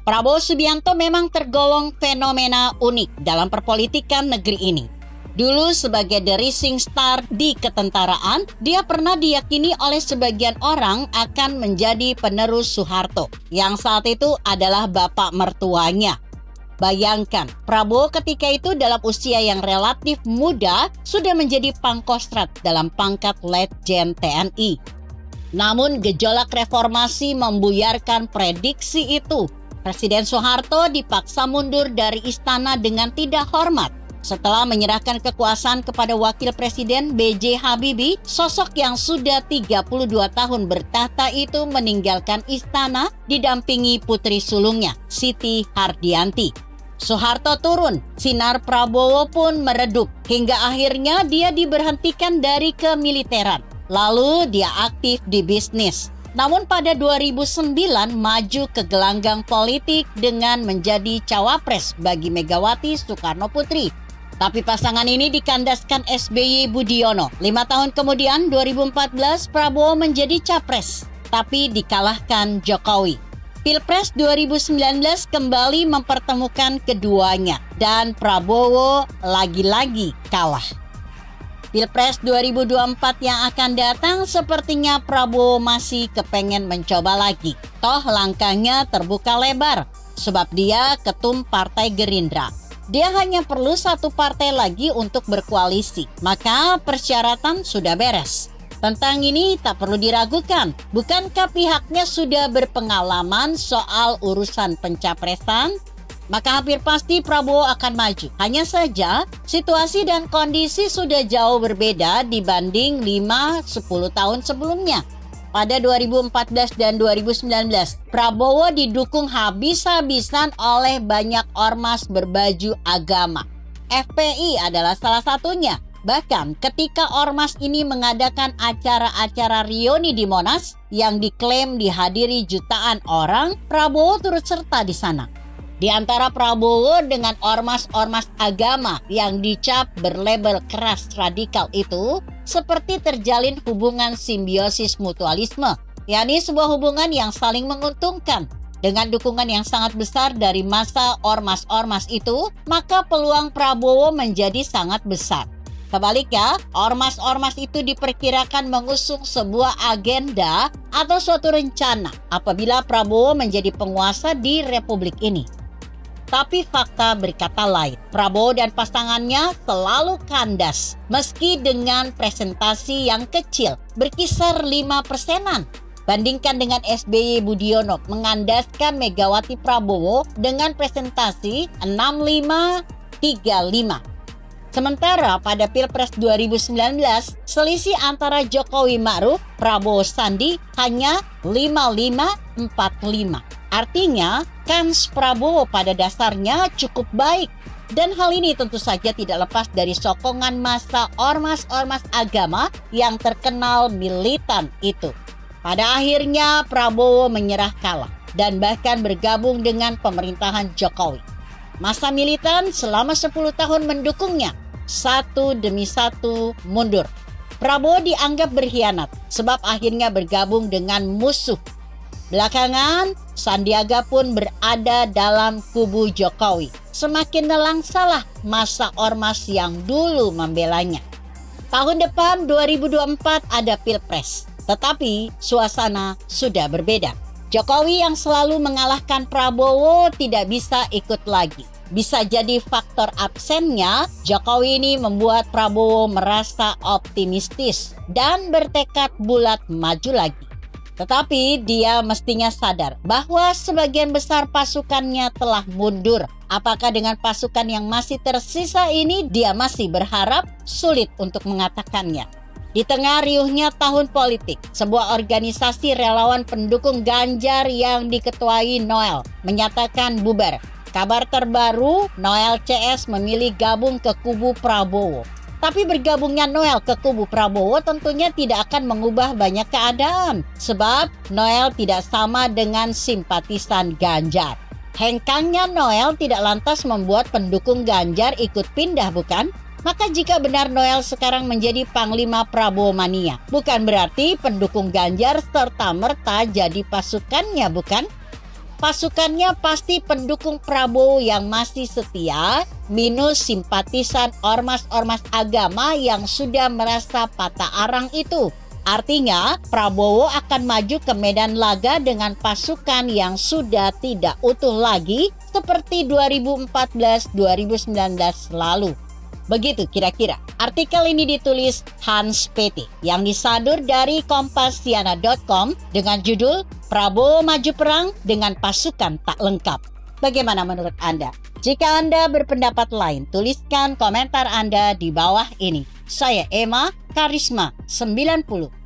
Prabowo Subianto memang tergolong fenomena unik dalam perpolitikan negeri ini. Dulu sebagai the rising star di ketentaraan, dia pernah diyakini oleh sebagian orang akan menjadi penerus Soeharto, yang saat itu adalah bapak mertuanya. Bayangkan, Prabowo ketika itu dalam usia yang relatif muda sudah menjadi pangkostrat dalam pangkat Letjen TNI. Namun gejolak reformasi membuyarkan prediksi itu. Presiden Soeharto dipaksa mundur dari istana dengan tidak hormat setelah menyerahkan kekuasaan kepada Wakil Presiden B.J. Habibie. Sosok yang sudah 32 tahun bertahta itu meninggalkan istana didampingi putri sulungnya, Siti Hardianti. Soeharto turun, sinar Prabowo pun meredup, hingga akhirnya dia diberhentikan dari kemiliteran. Lalu dia aktif di bisnis. Namun pada 2009 maju ke gelanggang politik dengan menjadi cawapres bagi Megawati Soekarno Putri. Tapi pasangan ini dikandaskan SBY Budiono. 5 tahun kemudian 2014 Prabowo menjadi capres, tapi dikalahkan Jokowi. Pilpres 2019 kembali mempertemukan keduanya dan Prabowo lagi-lagi kalah. Pilpres 2024 yang akan datang sepertinya Prabowo masih kepengen mencoba lagi. Toh langkahnya terbuka lebar sebab dia ketum Partai Gerindra. Dia hanya perlu satu partai lagi untuk berkoalisi, maka persyaratan sudah beres. Tentang ini tak perlu diragukan, bukankah pihaknya sudah berpengalaman soal urusan pencapresan? Maka hampir pasti Prabowo akan maju. Hanya saja situasi dan kondisi sudah jauh berbeda dibanding 5-10 tahun sebelumnya. Pada 2014 dan 2019, Prabowo didukung habis-habisan oleh banyak ormas berbaju agama. FPI adalah salah satunya. Bahkan ketika ormas ini mengadakan acara-acara reuni di Monas yang diklaim dihadiri jutaan orang, Prabowo turut serta di sana. Di antara Prabowo dengan ormas-ormas agama yang dicap berlabel keras radikal itu seperti terjalin hubungan simbiosis mutualisme, yakni sebuah hubungan yang saling menguntungkan. Dengan dukungan yang sangat besar dari massa ormas-ormas itu, maka peluang Prabowo menjadi sangat besar. Sebaliknya, ormas-ormas itu diperkirakan mengusung sebuah agenda atau suatu rencana apabila Prabowo menjadi penguasa di republik ini. Tapi fakta berkata lain, Prabowo dan pasangannya selalu kandas meski dengan presentasi yang kecil, berkisar 5%-an. Bandingkan dengan SBY Budiono mengandaskan Megawati Prabowo dengan presentasi 65-35. Sementara pada Pilpres 2019, selisih antara Jokowi Ma'ruf, Prabowo Sandi hanya 55-45. Artinya, kans Prabowo pada dasarnya cukup baik. Dan hal ini tentu saja tidak lepas dari sokongan massa ormas-ormas agama yang terkenal militan itu. Pada akhirnya Prabowo menyerah kalah dan bahkan bergabung dengan pemerintahan Jokowi. Massa militan selama 10 tahun mendukungnya, satu demi satu mundur. Prabowo dianggap berkhianat sebab akhirnya bergabung dengan musuh. Belakangan, Sandiaga pun berada dalam kubu Jokowi. Semakin nelangsalah massa ormas yang dulu membelanya. Tahun depan 2024 ada Pilpres, tetapi suasana sudah berbeda. Jokowi yang selalu mengalahkan Prabowo tidak bisa ikut lagi. Bisa jadi faktor absennya, Jokowi ini membuat Prabowo merasa optimistis dan bertekad bulat maju lagi. Tetapi dia mestinya sadar bahwa sebagian besar pasukannya telah mundur. Apakah dengan pasukan yang masih tersisa ini dia masih berharap? Sulit untuk mengatakannya. Di tengah riuhnya tahun politik, sebuah organisasi relawan pendukung Ganjar yang diketuai Noel menyatakan bubar. Kabar terbaru, Noel CS memilih gabung ke kubu Prabowo. Tapi bergabungnya Noel ke kubu Prabowo tentunya tidak akan mengubah banyak keadaan. Sebab Noel tidak sama dengan simpatisan Ganjar. Hengkangnya Noel tidak lantas membuat pendukung Ganjar ikut pindah, bukan? Maka jika benar Noel sekarang menjadi Panglima Prabowo Mania, bukan berarti pendukung Ganjar serta-merta jadi pasukannya, bukan? Pasukannya pasti pendukung Prabowo yang masih setia, minus simpatisan ormas-ormas agama yang sudah merasa patah arang itu. Artinya, Prabowo akan maju ke medan laga dengan pasukan yang sudah tidak utuh lagi seperti 2014-2019 lalu. Begitu kira-kira. Artikel ini ditulis Hans Petty yang disadur dari Kompasiana.com dengan judul Prabowo maju perang dengan pasukan tak lengkap. Bagaimana menurut Anda? Jika Anda berpendapat lain, tuliskan komentar Anda di bawah ini. Saya Emma Karisma 90.